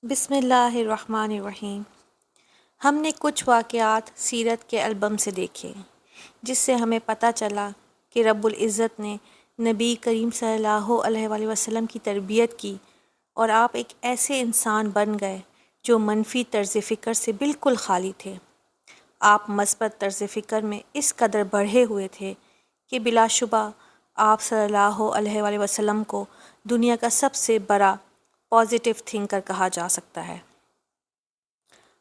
بسم اللہ الرحمن الرحیم۔ ہم نے کچھ واقعات سیرت کے البم سے دیکھے جس سے ہمیں پتہ چلا کہ رب العزت نے نبی کریم صلی اللہ علیہ وآلہ وسلم کی تربیت کی اور آپ ایک ایسے انسان بن گئے جو منفی طرز فکر سے بالکل خالی تھے۔ آپ مثبت طرز فکر میں اس قدر بڑھے ہوئے تھے کہ بلا شبہ آپ صلی اللہ علیہ وآلہ وسلم کو دنیا کا سب سے بڑا پازیٹیو تھنکر کہا جا سکتا ہے۔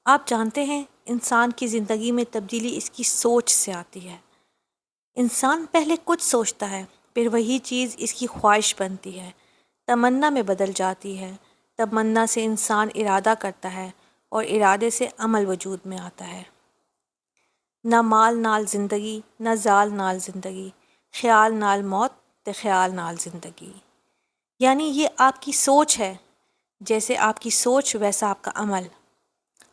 آپ جانتے ہیں انسان کی زندگی میں تبدیلی اس کی سوچ سے آتی ہے۔ انسان پہلے کچھ سوچتا ہے، پھر وہی چیز اس کی خواہش بنتی ہے، تمنا میں بدل جاتی ہے، تمنا سے انسان ارادہ کرتا ہے اور ارادے سے عمل وجود میں آتا ہے۔ نہ مال نال زندگی، نہ زال نال زندگی، خیال نال موت تے خیال نال زندگی۔ یعنی یہ آپ کی سوچ ہے، جیسے آپ کی سوچ ویسا آپ کا عمل۔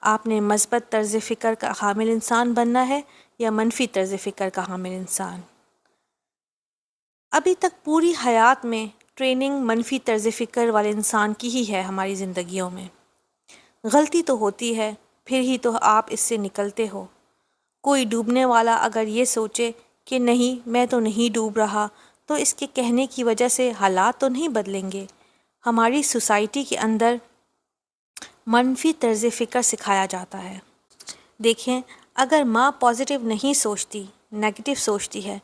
آپ نے مثبت طرز فکر کا حامل انسان بننا ہے یا منفی طرز فکر کا حامل انسان۔ ابھی تک پوری حیات میں ٹریننگ منفی طرز فکر والے انسان کی ہی ہے ہماری زندگیوں میں۔ غلطی تو ہوتی ہے، پھر ہی تو آپ اس سے نکلتے ہو۔ کوئی ڈوبنے والا اگر یہ سوچے کہ نہیں میں تو نہیں ڈوب رہا، تو اس کے کہنے کی وجہ سے حالات تو نہیں بدلیں گے۔ ہماری سوسائٹی کے اندر منفی طرز فکر سکھایا جاتا ہے۔ دیکھیں، اگر ماں پازیٹیو نہیں سوچتی، نیگیٹو سوچتی ہے،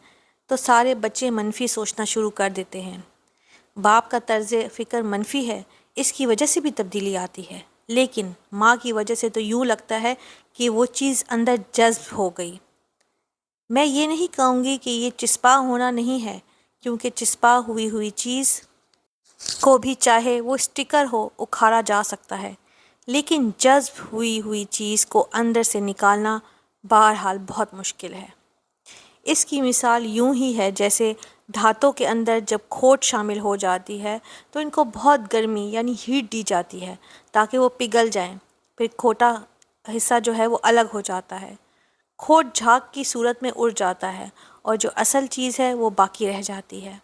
تو سارے بچے منفی سوچنا شروع کر دیتے ہیں۔ باپ کا طرز فکر منفی ہے، اس کی وجہ سے بھی تبدیلی آتی ہے، لیکن ماں کی وجہ سے تو یوں لگتا ہے کہ وہ چیز اندر جذب ہو گئی۔ میں یہ نہیں کہوں گی کہ یہ چسپاں ہونا نہیں ہے، کیونکہ چسپاں ہوئی چیز کو بھی چاہے وہ اسٹیکر ہو اکھاڑا جا سکتا ہے، لیکن جذب ہوئی چیز کو اندر سے نکالنا بہرحال بہت مشکل ہے۔ اس کی مثال یوں ہی ہے جیسے دھاتوں کے اندر جب کھوٹ شامل ہو جاتی ہے تو ان کو بہت گرمی یعنی ہیٹ دی جاتی ہے تاکہ وہ پگھل جائیں، پھر کھوٹا حصہ جو ہے وہ الگ ہو جاتا ہے۔ کھوٹ جھاگ کی صورت میں اڑ جاتا ہے اور جو اصل چیز ہے وہ باقی رہ جاتی ہے۔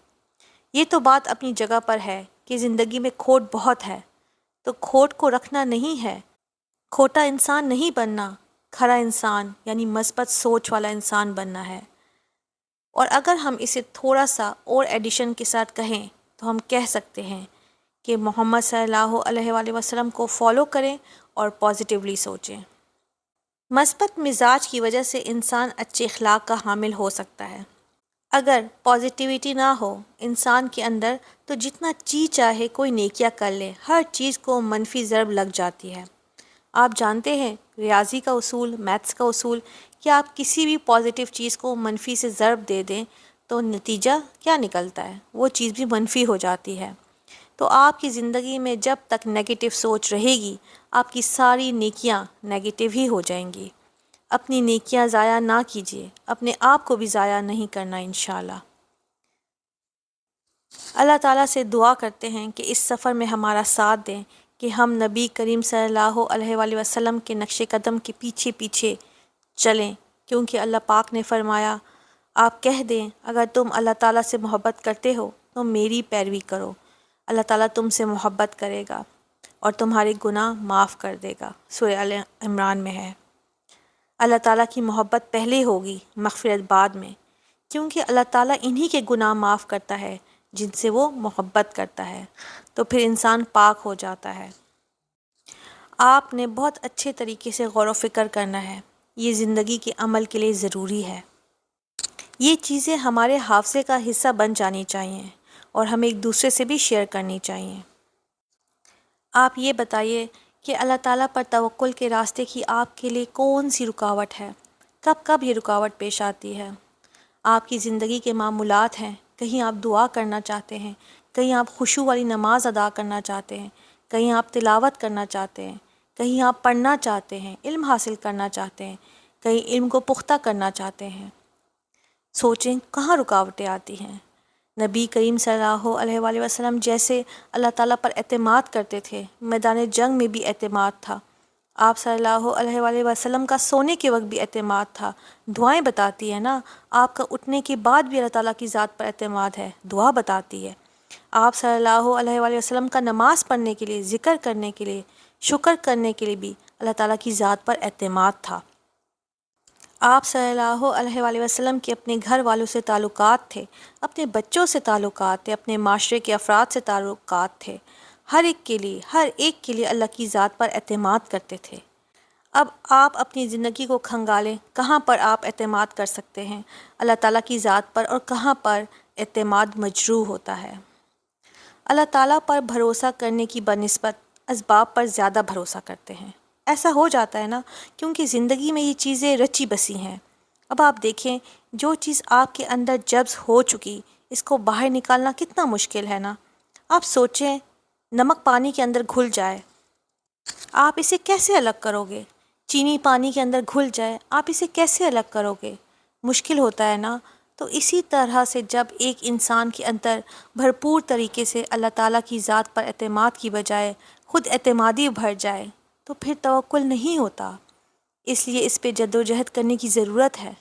یہ تو بات اپنی جگہ پر ہے کہ زندگی میں کھوٹ بہت ہے، تو کھوٹ کو رکھنا نہیں ہے، کھوٹا انسان نہیں بننا، کھرا انسان یعنی مثبت سوچ والا انسان بننا ہے۔ اور اگر ہم اسے تھوڑا سا اور ایڈیشن کے ساتھ کہیں تو ہم کہہ سکتے ہیں کہ محمد صلی اللہ علیہ وآلہ وسلم کو فالو کریں اور پازیٹیولی سوچیں۔ مثبت مزاج کی وجہ سے انسان اچھے اخلاق کا حامل ہو سکتا ہے۔ اگر پازیٹیوٹی نہ ہو انسان کے اندر تو جتنا جی چاہے کوئی نیکیاں کر لے، ہر چیز کو منفی ضرب لگ جاتی ہے۔ آپ جانتے ہیں ریاضی کا اصول، میتھس کا اصول، کہ آپ کسی بھی پازیٹیو چیز کو منفی سے ضرب دے دیں تو نتیجہ کیا نکلتا ہے؟ وہ چیز بھی منفی ہو جاتی ہے۔ تو آپ کی زندگی میں جب تک نیگیٹو سوچ رہے گی، آپ کی ساری نیکیاں نیگیٹو ہی ہو جائیں گی۔ اپنی نیکیاں ضائع نہ کیجیے، اپنے آپ کو بھی ضائع نہیں کرنا انشاءاللہ۔ اللہ تعالیٰ سے دعا کرتے ہیں کہ اس سفر میں ہمارا ساتھ دیں کہ ہم نبی کریم صلی اللہ علیہ وآلہ وسلم کے نقش قدم کے پیچھے پیچھے چلیں، کیونکہ اللہ پاک نے فرمایا، آپ کہہ دیں اگر تم اللہ تعالیٰ سے محبت کرتے ہو تو میری پیروی کرو، اللہ تعالیٰ تم سے محبت کرے گا اور تمہارے گناہ معاف کر دے گا۔ سورہ آل عمران میں ہے۔ اللہ تعالیٰ کی محبت پہلے ہوگی، مغفرت بعد میں، کیونکہ اللہ تعالیٰ انہی کے گناہ معاف کرتا ہے جن سے وہ محبت کرتا ہے، تو پھر انسان پاک ہو جاتا ہے۔ آپ نے بہت اچھے طریقے سے غور و فکر کرنا ہے، یہ زندگی کے عمل کے لیے ضروری ہے۔ یہ چیزیں ہمارے حافظے کا حصہ بن جانی چاہیے اور ہمیں ایک دوسرے سے بھی شیئر کرنی چاہیے۔ آپ یہ بتائیے کہ اللہ تعالیٰ پر توکل کے راستے کی آپ کے لیے کون سی رکاوٹ ہے؟ کب کب یہ رکاوٹ پیش آتی ہے؟ آپ کی زندگی کے معمولات ہیں، کہیں آپ دعا کرنا چاہتے ہیں، کہیں آپ خشوع والی نماز ادا کرنا چاہتے ہیں، کہیں آپ تلاوت کرنا چاہتے ہیں، کہیں آپ پڑھنا چاہتے ہیں، علم حاصل کرنا چاہتے ہیں، کہیں علم کو پختہ کرنا چاہتے ہیں۔ سوچیں کہاں رکاوٹیں آتی ہیں۔ نبی کریم صلی اللہ علیہ وآلہ وسلم جیسے اللہ تعالیٰ پر اعتماد کرتے تھے، میدان جنگ میں بھی اعتماد تھا۔ آپ صلی اللہ علیہ وآلہ وسلم کا سونے کے وقت بھی اعتماد تھا۔ دعائیں بتاتی ہیں نا، آپ کا اٹھنے کے بعد بھی اللہ تعالیٰ کی ذات پر اعتماد ہے، دعا بتاتی ہے۔ آپ صلی اللہ علیہ وآلہ وسلم کا نماز پڑھنے کے لیے، ذکر کرنے کے لیے، شکر کرنے کے لیے بھی اللہ تعالیٰ کی ذات پر اعتماد تھا۔ آپ صلی اللہ علیہ وآلہ وسلم کے اپنے گھر والوں سے تعلقات تھے، اپنے بچوں سے تعلقات تھے، اپنے معاشرے کے افراد سے تعلقات تھے، ہر ایک کے لیے اللہ کی ذات پر اعتماد کرتے تھے۔ اب آپ اپنی زندگی کو کھنگالیں، کہاں پر آپ اعتماد کر سکتے ہیں اللہ تعالیٰ کی ذات پر، اور کہاں پر اعتماد مجروح ہوتا ہے۔ اللہ تعالیٰ پر بھروسہ کرنے کی بنسبت اسباب پر زیادہ بھروسہ کرتے ہیں۔ ایسا ہو جاتا ہے نا، کیونکہ زندگی میں یہ چیزیں رچی بسی ہیں۔ اب آپ دیکھیں، جو چیز آپ کے اندر جذب ہو چکی، اس کو باہر نکالنا کتنا مشکل ہے نا۔ آپ سوچیں، نمک پانی کے اندر گھل جائے، آپ اسے کیسے الگ کرو گے؟ چینی پانی کے اندر گھل جائے، آپ اسے کیسے الگ کرو گے؟ مشکل ہوتا ہے نا۔ تو اسی طرح سے جب ایک انسان کے اندر بھرپور طریقے سے اللہ تعالیٰ کی ذات پر اعتماد کی بجائے خود اعتمادی بھر جائے تو پھر توکل نہیں ہوتا۔ اس لیے اس پہ جدوجہد کرنے کی ضرورت ہے۔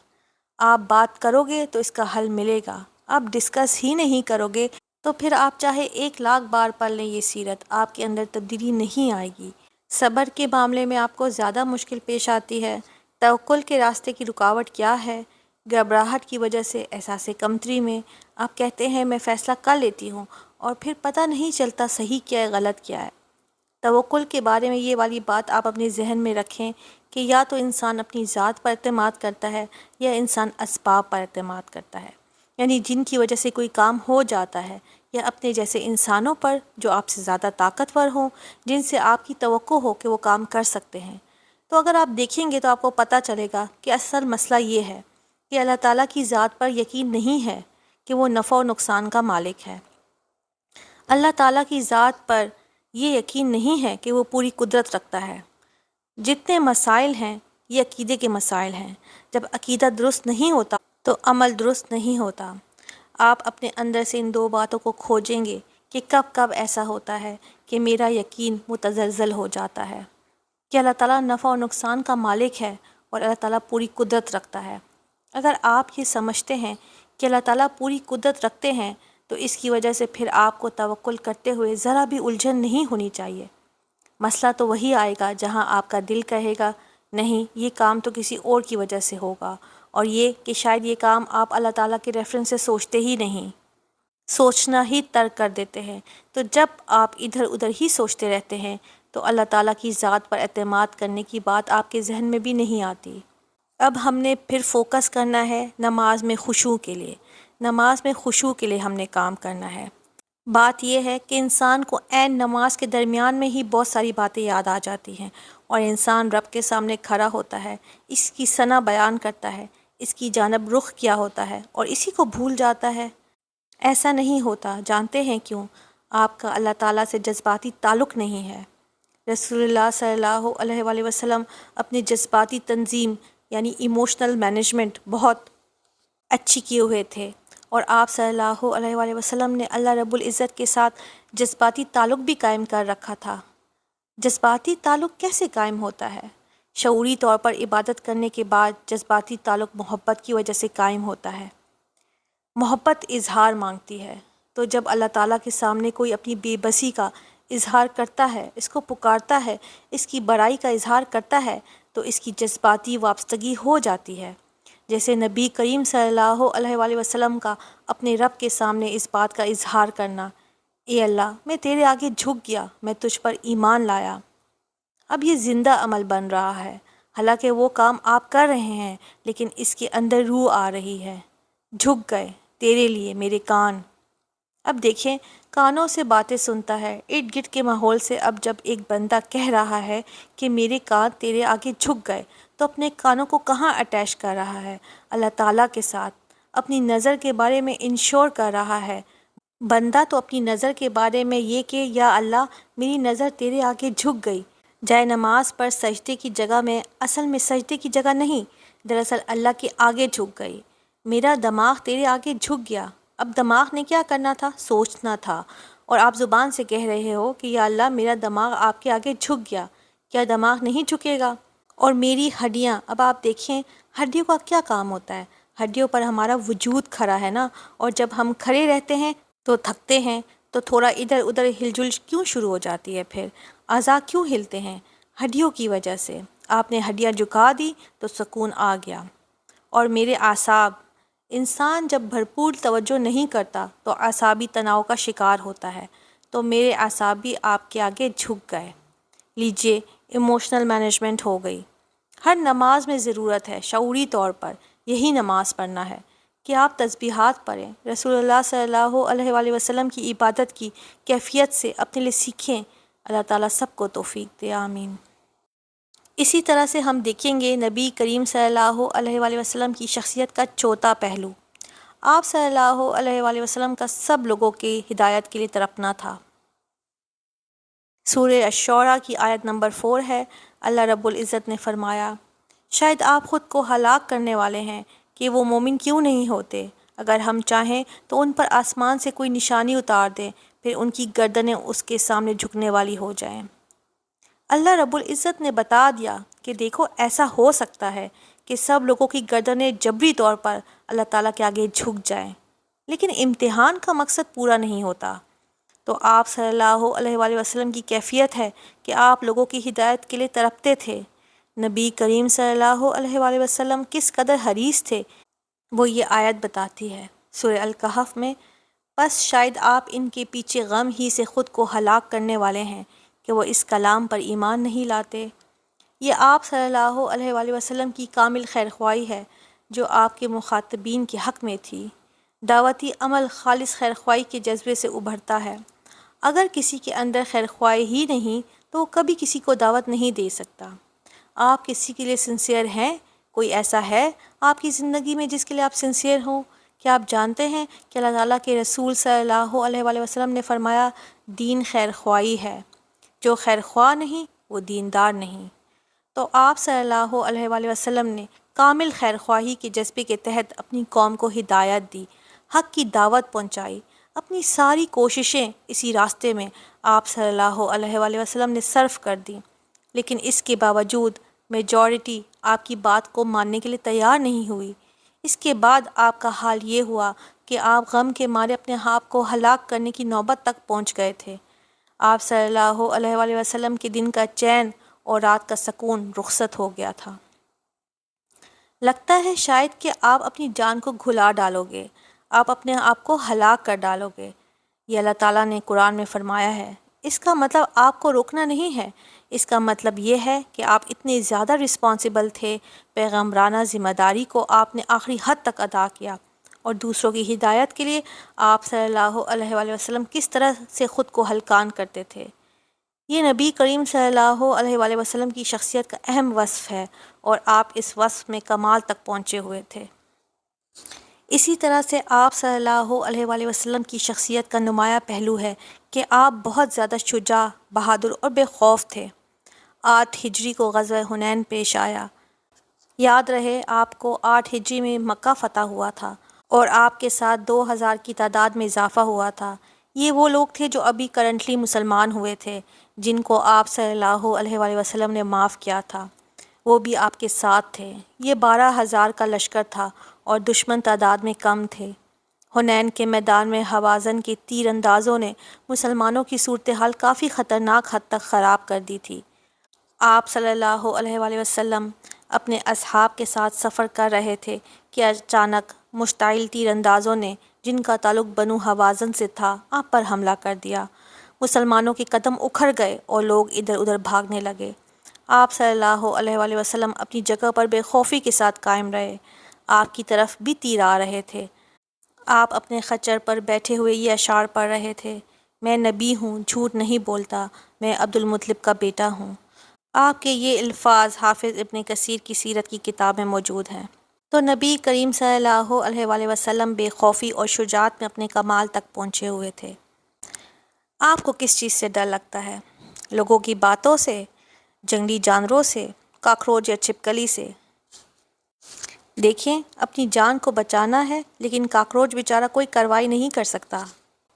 آپ بات کرو گے تو اس کا حل ملے گا، آپ ڈسکس ہی نہیں کرو گے تو پھر آپ چاہے 1,00,000 بار پڑھ لیں یہ سیرت، آپ کے اندر تبدیلی نہیں آئے گی۔ صبر کے معاملے میں آپ کو زیادہ مشکل پیش آتی ہے۔ توکل کے راستے کی رکاوٹ کیا ہے؟ گھبراہٹ کی وجہ سے، احساس کمتری میں آپ کہتے ہیں میں فیصلہ کر لیتی ہوں، اور پھر پتہ نہیں چلتا صحیح کیا ہے غلط کیا ہے۔ توکل کے بارے میں یہ والی بات آپ اپنے ذہن میں رکھیں کہ یا تو انسان اپنی ذات پر اعتماد کرتا ہے یا انسان اسباب پر اعتماد کرتا ہے، یعنی جن کی وجہ سے کوئی کام ہو جاتا ہے، یا اپنے جیسے انسانوں پر جو آپ سے زیادہ طاقتور ہوں، جن سے آپ کی توقع ہو کہ وہ کام کر سکتے ہیں۔ تو اگر آپ دیکھیں گے تو آپ کو پتہ چلے گا کہ اصل مسئلہ یہ ہے کہ اللہ تعالیٰ کی ذات پر یقین نہیں ہے کہ وہ نفع و نقصان کا مالک ہے۔ اللہ تعالیٰ کی ذات پر یہ یقین نہیں ہے کہ وہ پوری قدرت رکھتا ہے۔ جتنے مسائل ہیں یہ عقیدے کے مسائل ہیں۔ جب عقیدہ درست نہیں ہوتا تو عمل درست نہیں ہوتا۔ آپ اپنے اندر سے ان 2 باتوں کو کھوجیں گے کہ کب کب ایسا ہوتا ہے کہ میرا یقین متزلزل ہو جاتا ہے کہ اللہ تعالیٰ نفع و نقصان کا مالک ہے اور اللہ تعالیٰ پوری قدرت رکھتا ہے۔ اگر آپ یہ سمجھتے ہیں کہ اللہ تعالیٰ پوری قدرت رکھتے ہیں تو اس کی وجہ سے پھر آپ کو توکل کرتے ہوئے ذرا بھی الجھن نہیں ہونی چاہیے۔ مسئلہ تو وہی آئے گا جہاں آپ کا دل کہے گا نہیں، یہ کام تو کسی اور کی وجہ سے ہوگا، اور یہ کہ شاید یہ کام آپ اللہ تعالیٰ کے ریفرنس سے سوچتے ہی نہیں، سوچنا ہی ترک کر دیتے ہیں۔ تو جب آپ ادھر ادھر ہی سوچتے رہتے ہیں تو اللہ تعالیٰ کی ذات پر اعتماد کرنے کی بات آپ کے ذہن میں بھی نہیں آتی۔ اب ہم نے پھر فوکس کرنا ہے نماز میں خشوع کے لیے۔ نماز میں خشوع کے لیے ہم نے کام کرنا ہے۔ بات یہ ہے کہ انسان کو عین نماز کے درمیان میں ہی بہت ساری باتیں یاد آ جاتی ہیں، اور انسان رب کے سامنے کھڑا ہوتا ہے، اس کی ثنا بیان کرتا ہے، اس کی جانب رخ کیا ہوتا ہے، اور اسی کو بھول جاتا ہے۔ ایسا نہیں ہوتا، جانتے ہیں کیوں؟ آپ کا اللہ تعالیٰ سے جذباتی تعلق نہیں ہے۔ رسول اللہ صلی اللہ علیہ وآلہ وسلم اپنی جذباتی تنظیم یعنی ایموشنل مینجمنٹ بہت اچھی کیے ہوئے تھے، اور آپ صلی اللہ علیہ وآلہ وسلم نے اللہ رب العزت کے ساتھ جذباتی تعلق بھی قائم کر رکھا تھا۔ جذباتی تعلق کیسے قائم ہوتا ہے؟ شعوری طور پر عبادت کرنے کے بعد جذباتی تعلق محبت کی وجہ سے قائم ہوتا ہے۔ محبت اظہار مانگتی ہے، تو جب اللہ تعالیٰ کے سامنے کوئی اپنی بے بسی کا اظہار کرتا ہے، اس کو پکارتا ہے، اس کی بڑائی کا اظہار کرتا ہے، تو اس کی جذباتی وابستگی ہو جاتی ہے۔ جیسے نبی کریم صلی اللہ علیہ وآلہ وسلم کا اپنے رب کے سامنے اس بات کا اظہار کرنا، اے اللہ میں تیرے آگے جھک گیا، میں تجھ پر ایمان لایا۔ اب یہ زندہ عمل بن رہا ہے، حالانکہ وہ کام آپ کر رہے ہیں لیکن اس کے اندر روح آ رہی ہے۔ جھک گئے تیرے لیے میرے کان۔ اب دیکھیں، کانوں سے باتیں سنتا ہے، ارد گرد کے ماحول سے۔ اب جب ایک بندہ کہہ رہا ہے کہ میرے کان تیرے آگے جھک گئے، تو اپنے کانوں کو کہاں اٹیچ کر رہا ہے؟ اللہ تعالیٰ کے ساتھ۔ اپنی نظر کے بارے میں انشور کر رہا ہے بندہ تو اپنی نظر کے بارے میں یہ کہ یا اللہ میری نظر تیرے آگے جھک گئی۔ جائے نماز پر سجدے کی جگہ میں اصل میں سجدے کی جگہ نہیں، دراصل اللہ کے آگے جھک گئی۔ میرا دماغ تیرے آگے جھک گیا۔ اب دماغ نے کیا کرنا تھا؟ سوچنا تھا، اور آپ زبان سے کہہ رہے ہو کہ یا اللہ میرا دماغ آپ کے آگے جھک گیا۔ کیا دماغ نہیں جھکے گا؟ اور میری ہڈیاں، اب آپ دیکھیں ہڈیوں کا کیا کام ہوتا ہے؟ ہڈیوں پر ہمارا وجود کھڑا ہے نا، اور جب ہم کھڑے رہتے ہیں تو تھکتے ہیں، تو تھوڑا ادھر ادھر ہل جل کیوں شروع ہو جاتی ہے؟ پھر اعضاء کیوں ہلتے ہیں؟ ہڈیوں کی وجہ سے۔ آپ نے ہڈیاں جھکا دی تو سکون آ گیا۔ اور میرے اعصاب، انسان جب بھرپور توجہ نہیں کرتا تو اعصابی تناؤ کا شکار ہوتا ہے، تو میرے اعصاب بھی آپ کے آگے جھک گئے۔ لیجئے، ایموشنل مینجمنٹ ہو گئی۔ ہر نماز میں ضرورت ہے شعوری طور پر یہی نماز پڑھنا ہے کہ آپ تسبیحات پڑھیں، رسول اللہ صلی اللہ علیہ وآلہ وسلم کی عبادت کی کیفیت سے اپنے لیے سیکھیں۔ اللہ تعالیٰ سب کو توفیق دے، آمین۔ اسی طرح سے ہم دیکھیں گے نبی کریم صلی اللہ علیہ وآلہ وسلم کی شخصیت کا چوتھا پہلو۔ آپ صلی اللہ علیہ وآلہ وسلم کا سب لوگوں کی ہدایت کے لیے تڑپنا تھا۔ سورہ الشعراء کی آیت نمبر 4 ہے، اللہ رب العزت نے فرمایا، شاید آپ خود کو ہلاک کرنے والے ہیں کہ وہ مومن کیوں نہیں ہوتے؟ اگر ہم چاہیں تو ان پر آسمان سے کوئی نشانی اتار دیں، پھر ان کی گردنیں اس کے سامنے جھکنے والی ہو جائیں۔ اللہ رب العزت نے بتا دیا کہ دیکھو ایسا ہو سکتا ہے کہ سب لوگوں کی گردنیں جبری طور پر اللہ تعالیٰ کے آگے جھک جائیں، لیکن امتحان کا مقصد پورا نہیں ہوتا۔ تو آپ صلی اللہ علیہ وآلہ وسلم کی کیفیت ہے کہ آپ لوگوں کی ہدایت کے لیے تڑپتے تھے۔ نبی کریم صلی اللہ علیہ وآلہ وسلم کس قدر حریص تھے وہ یہ آیت بتاتی ہے سورہ الکہف میں، بس شاید آپ ان کے پیچھے غم ہی سے خود کو ہلاک کرنے والے ہیں کہ وہ اس کلام پر ایمان نہیں لاتے۔ یہ آپ صلی اللہ علیہ وآلہ وسلم کی کامل خیرخواہی ہے جو آپ کے مخاطبین کے حق میں تھی۔ دعوتی عمل خالص خیرخواہی کے جذبے سے ابھرتا ہے۔ اگر کسی کے اندر خیرخواہی ہی نہیں تو وہ کبھی کسی کو دعوت نہیں دے سکتا۔ آپ کسی کے لیے سنسیئر ہیں؟ کوئی ایسا ہے آپ کی زندگی میں جس کے لیے آپ سنسیئر ہوں؟ کیا آپ جانتے ہیں کہ اللہ تعالیٰ کے رسول صلی اللہ علیہ وآلہ وسلم نے فرمایا، دین خیرخواہی ہے، جو خیرخواہ نہیں وہ دیندار نہیں۔ تو آپ صلی اللہ علیہ وآلہ وسلم نے کامل خیرخواہی کے جذبے کے تحت اپنی قوم کو ہدایت دی، حق کی دعوت پہنچائی۔ اپنی ساری کوششیں اسی راستے میں آپ صلی اللہ علیہ وآلہ وسلم نے صرف کر دیں، لیکن اس کے باوجود میجورٹی آپ کی بات کو ماننے کے لیے تیار نہیں ہوئی۔ اس کے بعد آپ کا حال یہ ہوا کہ آپ غم کے مارے اپنے آپ کو ہلاک کرنے کی نوبت تک پہنچ گئے تھے۔ آپ صلی اللہ علیہ وآلہ وسلم کے دن کا چین اور رات کا سکون رخصت ہو گیا تھا۔ لگتا ہے شاید کہ آپ اپنی جان کو گھلا ڈالو گے، آپ اپنے آپ کو ہلاک کر ڈالو گے۔ یہ اللہ تعالیٰ نے قرآن میں فرمایا ہے۔ اس کا مطلب آپ کو روکنا نہیں ہے، اس کا مطلب یہ ہے کہ آپ اتنے زیادہ رسپانسیبل تھے، پیغمبرانہ ذمہ داری کو آپ نے آخری حد تک ادا کیا، اور دوسروں کی ہدایت کے لیے آپ صلی اللہ علیہ وآلہ وسلم کس طرح سے خود کو ہلکان کرتے تھے۔ یہ نبی کریم صلی اللہ علیہ وآلہ وسلم کی شخصیت کا اہم وصف ہے، اور آپ اس وصف میں کمال تک پہنچے ہوئے تھے۔ اسی طرح سے آپ صلی اللہ علیہ وآلہ وسلم کی شخصیت کا نمایاں پہلو ہے کہ آپ بہت زیادہ شجاع، بہادر اور بے خوف تھے۔ 8 ہجری کو غزوہ حنین پیش آیا۔ یاد رہے آپ کو 8 ہجری میں مکہ فتح ہوا تھا اور آپ کے ساتھ 2000 کی تعداد میں اضافہ ہوا تھا۔ یہ وہ لوگ تھے جو ابھی کرنٹلی مسلمان ہوئے تھے، جن کو آپ صلی اللہ علیہ وآلہ وسلم نے معاف کیا تھا، وہ بھی آپ کے ساتھ تھے۔ یہ 12,000 کا لشکر تھا اور دشمن تعداد میں کم تھے۔ حنین کے میدان میں ہوازن کے تیر اندازوں نے مسلمانوں کی صورتحال کافی خطرناک حد تک خراب کر دی تھی۔ آپ صلی اللہ علیہ وآلہ وسلم اپنے اصحاب کے ساتھ سفر کر رہے تھے کہ اچانک مشتعل تیر اندازوں نے، جن کا تعلق بنو ہوازن سے تھا، آپ پر حملہ کر دیا۔ مسلمانوں کے قدم اکھڑ گئے اور لوگ ادھر ادھر بھاگنے لگے۔ آپ صلی اللہ علیہ وآلہ وسلم اپنی جگہ پر بے خوفی کے ساتھ قائم رہے۔ آپ کی طرف بھی تیر آ رہے تھے۔ آپ اپنے خچر پر بیٹھے ہوئے یہ اشعار پڑھ رہے تھے، میں نبی ہوں، جھوٹ نہیں بولتا، میں عبد المطلب کا بیٹا ہوں۔ آپ کے یہ الفاظ حافظ ابن کثیر کی سیرت کی کتاب میں موجود ہیں۔ تو نبی کریم صلی اللہ علیہ وآلہ وسلم بے خوفی اور شجاعت میں اپنے کمال تک پہنچے ہوئے تھے۔ آپ کو کس چیز سے ڈر لگتا ہے؟ لوگوں کی باتوں سے، جنگلی جانوروں سے، کاکروچ یا چھپکلی سے؟ دیکھیں، اپنی جان کو بچانا ہے، لیکن کاکروچ بیچارہ کوئی کارروائی نہیں کر سکتا۔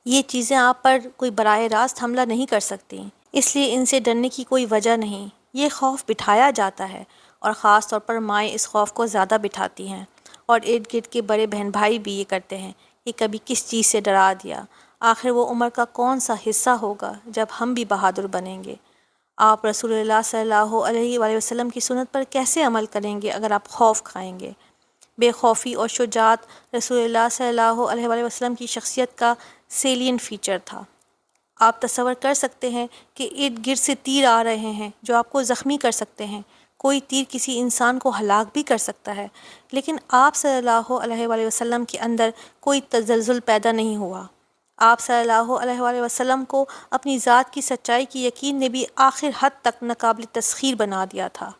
یہ چیزیں آپ پر کوئی براہ راست حملہ نہیں کر سکتی، اس لیے ان سے ڈرنے کی کوئی وجہ نہیں۔ یہ خوف بٹھایا جاتا ہے، اور خاص طور پر مائیں اس خوف کو زیادہ بٹھاتی ہیں، اور ارد گرد کے بڑے بہن بھائی بھی یہ کرتے ہیں کہ کبھی کس چیز سے ڈرا دیا۔ آخر وہ عمر کا کون سا حصہ ہوگا جب ہم بھی بہادر بنیں گے؟ آپ رسول اللہ صلی اللہ علیہ وآلہ وسلم کی سنت پر کیسے عمل کریں گے اگر آپ خوف کھائیں گے؟ بے خوفی اور شجاعت رسول اللہ صلی اللہ علیہ وآلہ وسلم کی شخصیت کا سیلین فیچر تھا۔ آپ تصور کر سکتے ہیں کہ ارد گرد سے تیر آ رہے ہیں جو آپ کو زخمی کر سکتے ہیں۔ کوئی تیر کسی انسان کو ہلاک بھی کر سکتا ہے، لیکن آپ صلی اللہ علیہ وآلہ وسلم کے اندر کوئی تزلزل پیدا نہیں ہوا۔ آپ صلی اللہ علیہ وآلہ وسلم کو اپنی ذات کی سچائی کی یقین نے بھی آخر حد تک ناقابل تسخیر بنا دیا تھا۔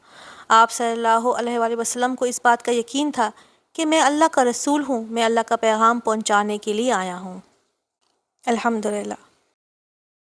آپ صلی اللہ علیہ وآلہ وسلم کو اس بات کا یقین تھا کہ میں اللہ کا رسول ہوں، میں اللہ کا پیغام پہنچانے کے لیے آیا ہوں۔ الحمدللہ۔